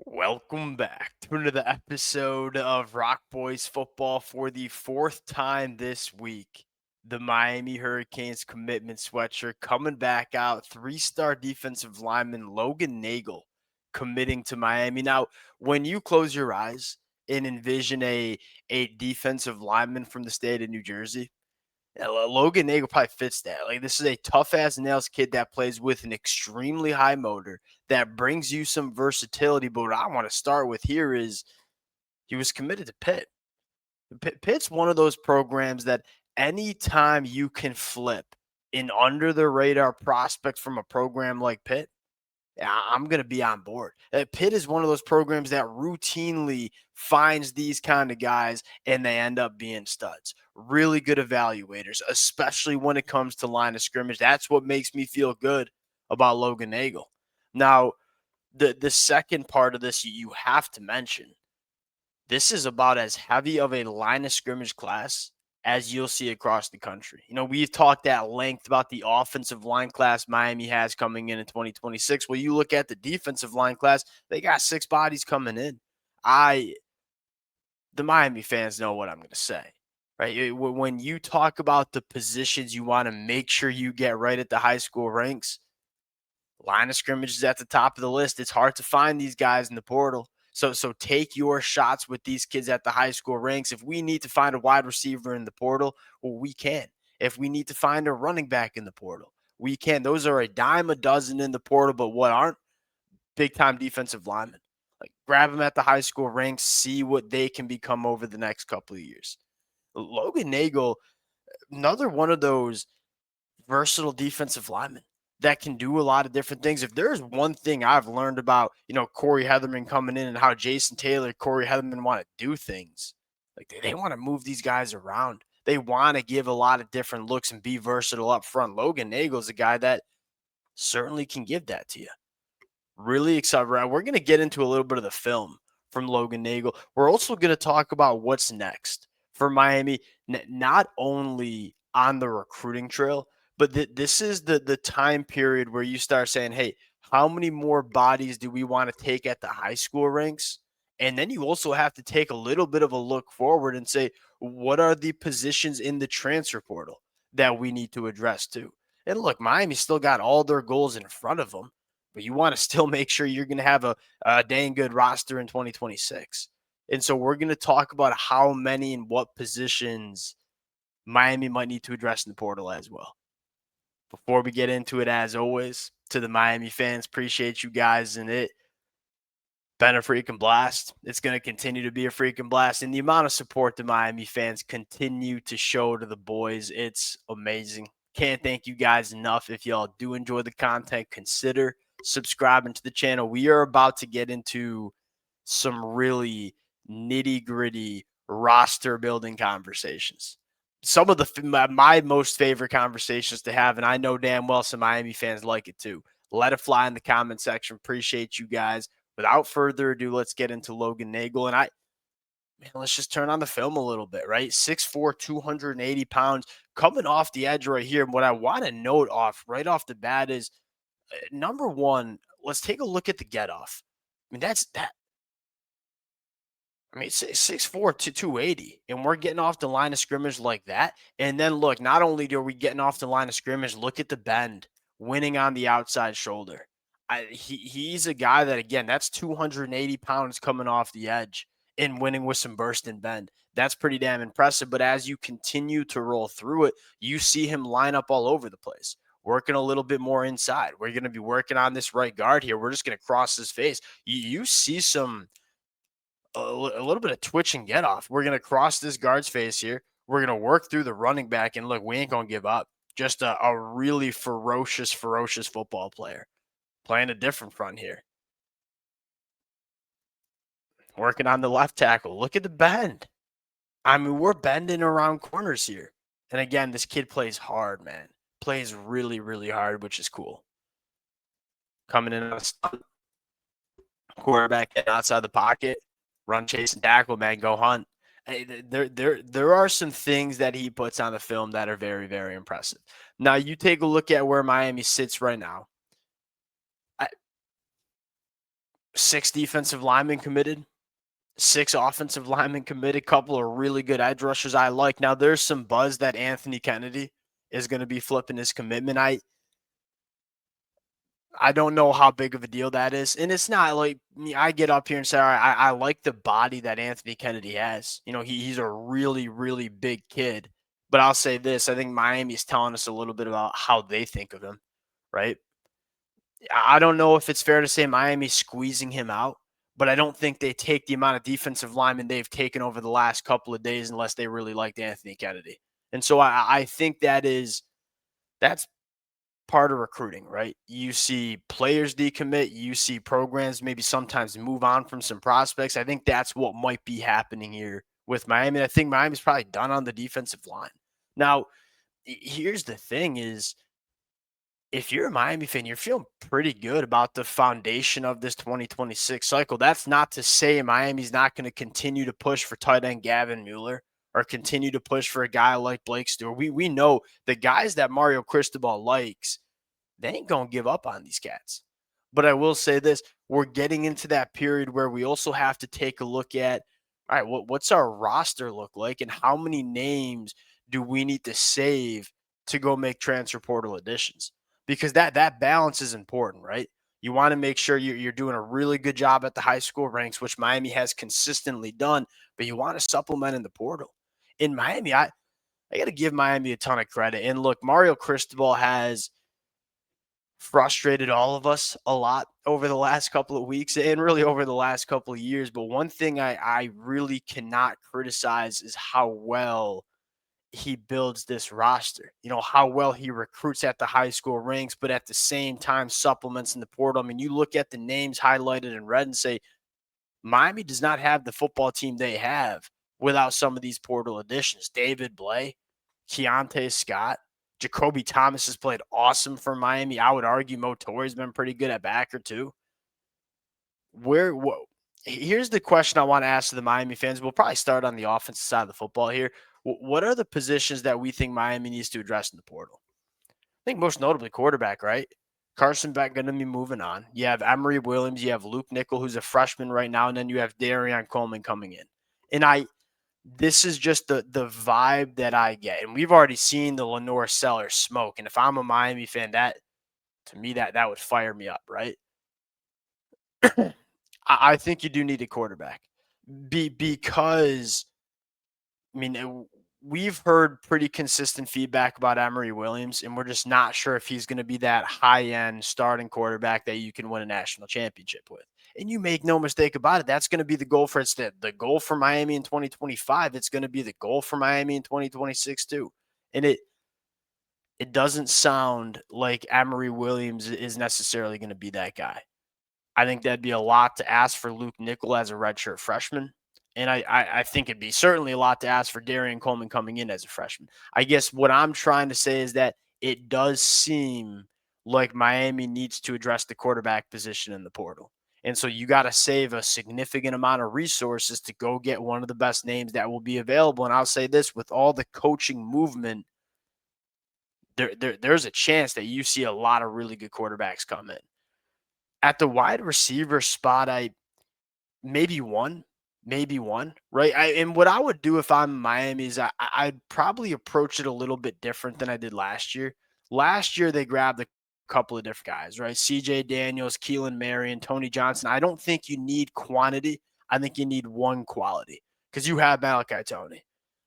Welcome back to another episode of Rock Boys Football for the fourth time this week. The Miami Hurricanes commitment sweatshirt coming back out. Three-star defensive lineman Logan Nagel committing to Miami. Now, when you close your eyes and envision a defensive lineman from the state of New Jersey, yeah, Logan Nagel probably fits that. Like, this is a tough ass nails kid that plays with an extremely high motor that brings you some versatility. But what I want to start with here is he was committed to Pitt. Pitt's one of those programs that anytime you can flip an under the radar prospect from a program like Pitt, I'm going to be on board. Pitt is one of those programs that routinely finds these kind of guys and they end up being studs. Really good evaluators, especially when it comes to line of scrimmage. That's what makes me feel good about Logan Nagel. Now, the second part of this you have to mention, this is about as heavy of a line of scrimmage class as you'll see across the country. We've talked at length about the offensive line class Miami has coming in 2026. Well, you look at the defensive line class, they got six bodies coming in. The Miami fans know what I'm going to say, right? When you talk about the positions you want to make sure you get right at the high school ranks, line of scrimmage is at the top of the list. It's hard to find these guys in the portal. So take your shots with these kids at the high school ranks. If we need to find a wide receiver in the portal, well, we can. If we need to find a running back in the portal, we can. Those are a dime a dozen in the portal, but what aren't? Big time defensive linemen. Like, grab them at the high school ranks, see what they can become over the next couple of years. Logan Nagel, another one of those versatile defensive lineman that can do a lot of different things. If there's one thing I've learned about, Corey Heatherman coming in and how Jason Taylor, Corey Heatherman want to do things, like they want to move these guys around. They want to give a lot of different looks and be versatile up front. Logan Nagel is a guy that certainly can give that to you. Really excited. We're going to get into a little bit of the film from Logan Nagel. We're also going to talk about what's next for Miami, not only on the recruiting trail, but this is the time period where you start saying, hey, how many more bodies do we want to take at the high school ranks? And then you also have to take a little bit of a look forward and say, what are the positions in the transfer portal that we need to address too? And look, Miami still got all their goals in front of them, but you want to still make sure you're going to have a dang good roster in 2026. And so we're going to talk about how many and what positions Miami might need to address in the portal as well. Before we get into it, as always, to the Miami fans, appreciate you guys, and it been a freaking blast. It's going to continue to be a freaking blast. And the amount of support the Miami fans continue to show to the boys, it's amazing. Can't thank you guys enough. If y'all do enjoy the content, consider subscribing to the channel. We are about to get into some really nitty gritty roster building conversations. Some of my most favorite conversations to have, and I know damn well some Miami fans like it too. Let it fly in the comment section. Appreciate you guys. Without further ado, let's get into Logan Nagel. And let's just turn on the film a little bit, right? 6'4, 280 pounds, coming off the edge right here. And what I want to note right off the bat is number one, let's take a look at the get off. I mean, that's that. I mean, 6'4 to 280, and we're getting off the line of scrimmage like that. And then look, not only are we getting off the line of scrimmage, look at the bend, winning on the outside shoulder. He's a guy that, again, that's 280 pounds coming off the edge and winning with some burst and bend. That's pretty damn impressive. But as you continue to roll through it, you see him line up all over the place, working a little bit more inside. We're going to be working on this right guard here. We're just going to cross his face. You see a little bit of twitch and get off. We're going to cross this guard's face here. We're going to work through the running back. And look, we ain't going to give up. Just a really ferocious football player playing a different front here. Working on the left tackle. Look at the bend. I mean, we're bending around corners here. And again, this kid plays hard, man. Plays really, really hard, which is cool. Coming in on a stunt. Quarterback getting outside the pocket. Run, chase, and tackle, man. Go hunt. Hey, there are some things that he puts on the film that are very, very impressive. Now, you take a look at where Miami sits right now. 6 defensive linemen committed, 6 offensive linemen committed, couple of really good edge rushers I like. Now there's some buzz that Anthony Kennedy is going to be flipping his commitment. I don't know how big of a deal that is. And it's not like I get up here and say, all right, I like the body that Anthony Kennedy has. You know, he's a really, really big kid. But I'll say this, I think Miami's telling us a little bit about how they think of him, right? I don't know if it's fair to say Miami's squeezing him out, but I don't think they take the amount of defensive linemen they've taken over the last couple of days unless they really liked Anthony Kennedy. And so I think that's part of recruiting, right? You see players decommit, you see programs maybe sometimes move on from some prospects. I think that's what might be happening here with Miami. I think Miami's probably done on the defensive line. Now, here's the thing is if you're a Miami fan, you're feeling pretty good about the foundation of this 2026 cycle. That's not to say Miami's not going to continue to push for tight end Gavin Mueller or continue to push for a guy like Blake Stewart. We know the guys that Mario Cristobal likes, they ain't going to give up on these cats. But I will say this, we're getting into that period where we also have to take a look at, all right, what's our roster look like and how many names do we need to save to go make transfer portal additions? Because that balance is important, right? You want to make sure you're doing a really good job at the high school ranks, which Miami has consistently done, but you want to supplement in the portal. In Miami, I got to give Miami a ton of credit. And look, Mario Cristobal has frustrated all of us a lot over the last couple of weeks and really over the last couple of years. But one thing I really cannot criticize is how well he builds this roster. You know, how well he recruits at the high school ranks, but at the same time supplements in the portal. I mean, you look at the names highlighted in red and say, Miami does not have the football team they have without some of these portal additions. David Blay, Keontae Scott, Jacoby Thomas has played awesome for Miami. I would argue Mo Torre's been pretty good at backer too. Here's the question I want to ask to the Miami fans. We'll probably start on the offensive side of the football here. What are the positions that we think Miami needs to address in the portal? I think most notably quarterback, right? Carson Beck going to be moving on. You have Emory Williams. You have Luke Nickel, who's a freshman right now, and then you have Darian Coleman coming in. And this is just the vibe that I get. And we've already seen the Lenore Sellers smoke. And if I'm a Miami fan, that to me that would fire me up, right? I think you do need a quarterback. Because I mean, we've heard pretty consistent feedback about Emory Williams, and we're just not sure if he's going to be that high-end starting quarterback that you can win a national championship with. And you make no mistake about it, that's going to be the goal for it's the goal for Miami in 2025. It's going to be the goal for Miami in 2026 too. And it doesn't sound like Emory Williams is necessarily going to be that guy. I think that'd be a lot to ask for Luke Nickel as a redshirt freshman. And I think it'd be certainly a lot to ask for Darian Coleman coming in as a freshman. I guess what I'm trying to say is that it does seem like Miami needs to address the quarterback position in the portal. And so you got to save a significant amount of resources to go get one of the best names that will be available. And I'll say this, with all the coaching movement, there's a chance that you see a lot of really good quarterbacks come in. At the wide receiver spot, maybe one, right? And what I would do if I'm Miami is I'd probably approach it a little bit different than I did last year. Last year, they grabbed a couple of different guys, right? CJ Daniels, Keelan Marion, Tony Johnson. I don't think you need quantity. I think you need one quality because you have Malachi Tony.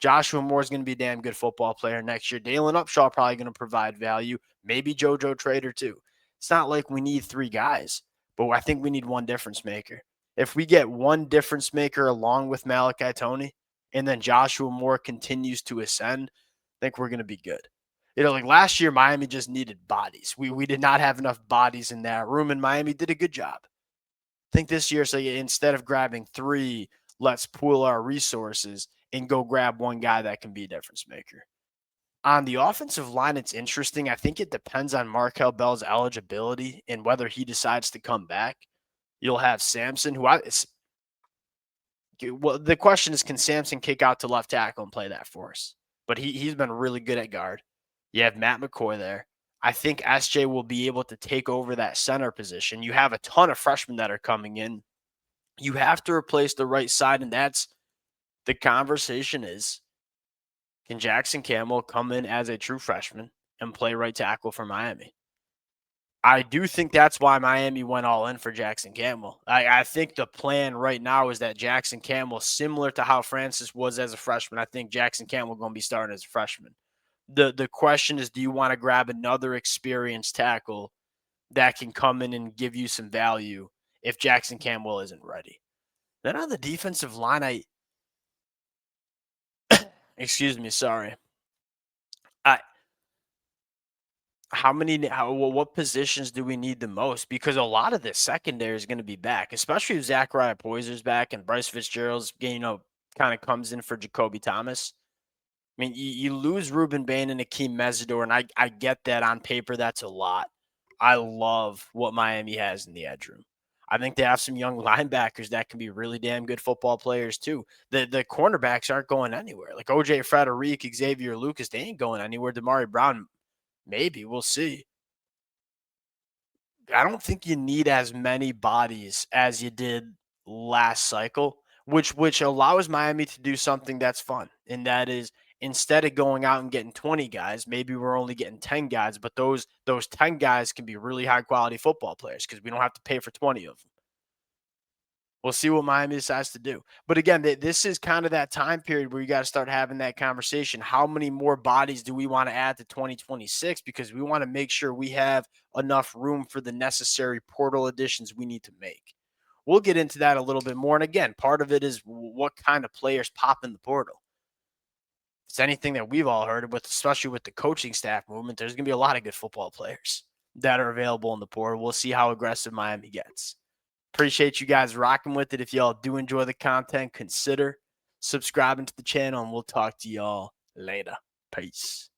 Joshua Moore is going to be a damn good football player next year. Dalen Upshaw probably going to provide value. Maybe JoJo Trader too. It's not like we need 3 guys, but I think we need one difference maker. If we get one difference maker along with Malachi Tony and then Joshua Moore continues to ascend, I think we're going to be good. You know, like last year, Miami just needed bodies. We did not have enough bodies in that room, and Miami did a good job. I think this year, so instead of grabbing 3, let's pool our resources and go grab one guy that can be a difference maker. On the offensive line, it's interesting. I think it depends on Markel Bell's eligibility and whether he decides to come back. You'll have Samson, well, the question is, can Samson kick out to left tackle and play that for us? But he's been really good at guard. You have Matt McCoy there. I think SJ will be able to take over that center position. You have a ton of freshmen that are coming in. You have to replace the right side, and that's the conversation is, can Jackson Campbell come in as a true freshman and play right tackle for Miami? I do think that's why Miami went all in for Jackson Campbell. I think the plan right now is that Jackson Campbell, similar to how Francis was as a freshman, I think Jackson Campbell going to be starting as a freshman. The question is, do you want to grab another experienced tackle that can come in and give you some value if Jackson Campbell isn't ready? Then on the defensive line, excuse me, sorry. I what positions do we need the most? Because a lot of the secondary is going to be back, especially if Zachariah Poyser's back and Bryce Fitzgerald's, kind of comes in for Jacoby Thomas. I mean, you lose Ruben Bain and Akeem Mesidor, and I get that on paper, that's a lot. I love what Miami has in the edge room. I think they have some young linebackers that can be really damn good football players too. The cornerbacks aren't going anywhere. Like OJ Frederick, Xavier Lucas, they ain't going anywhere. Damari Brown, maybe we'll see. I don't think you need as many bodies as you did last cycle, which allows Miami to do something that's fun. And that is, instead of going out and getting 20 guys, maybe we're only getting 10 guys, but those 10 guys can be really high quality football players because we don't have to pay for 20 of them. We'll see what Miami decides to do. But again, this is kind of that time period where you got to start having that conversation. How many more bodies do we want to add to 2026? Because we want to make sure we have enough room for the necessary portal additions we need to make. We'll get into that a little bit more. And again, part of it is what kind of players pop in the portal. It's anything that we've all heard with, especially with the coaching staff movement. There's going to be a lot of good football players that are available in the portal. We'll see how aggressive Miami gets. Appreciate you guys rocking with it. If y'all do enjoy the content, consider subscribing to the channel, and we'll talk to y'all later. Peace.